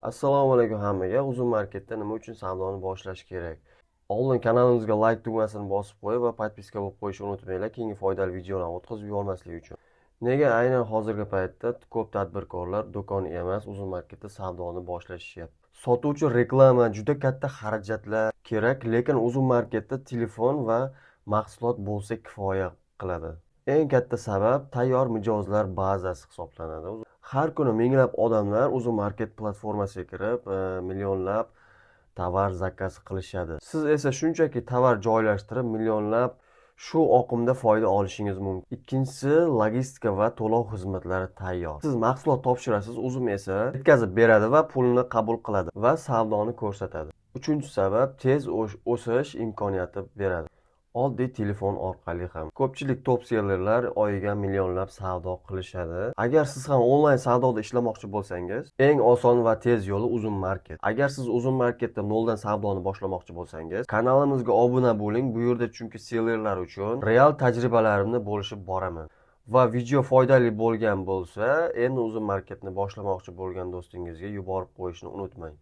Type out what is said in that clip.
Assalomu alaykum hammaga. Uzun marketda nima uchun savdoni boshlash kerak? Oldin kanalimizga like tugmasini bosib qo'yib va podpiska bo'lib qo'yishni unutmanglar, keyingi foydali videolarni o'tkazib yubormaslik uchun. Nega aynan hozirgi paytda ko'p tadbirkorlar do'kon emas, uzun marketda savdoni boshlashyapti? Sotuvchi reklama juda katta xarajatlar kerak, lekin uzun marketda telefon va mahsulot bo'lsa kifoya qiladi. Eng katta sabab tayyor mijozlar bazasi hisoblanadi. Har kuni minglab odamlar uzun market platformasiga kirib, millionlab tovar zakaz qilishadi. Siz esa shunchaki tovar joylashtirib, millionlab shu oqimda foyda olishingiz mumkin. Ikkinchisi, logistika va to'lov xizmatlari tayyor. Siz mahsulot topshirasiz, Uzum esa yetkazib beradi va pulni qabul qiladi va savdoni ko'rsatadi. Uchinchi sabab, tez o'sish imkoniyati beradi. Oddiy telefon orqali ham. Ko'pchilik top sellerlar oyiga millionlab savdo qilishadi. Agar siz ham onlayn savdoda ishlamoqchi bo'lsangiz, eng oson va tez yo'li Uzun market. Agar siz Uzun marketda noldan savdoni boshlamoqchi bo'lsangiz, kanalimizga obuna bo'ling. Bu yerda chunki sellerlar uchun real tajribalarimni bo'lishib boraman. Va video foydali bo'lgan bo'lsa, endi Uzun marketni boshlamoqchi bo'lgan do'stingizga yuborib qo'yishni unutmang.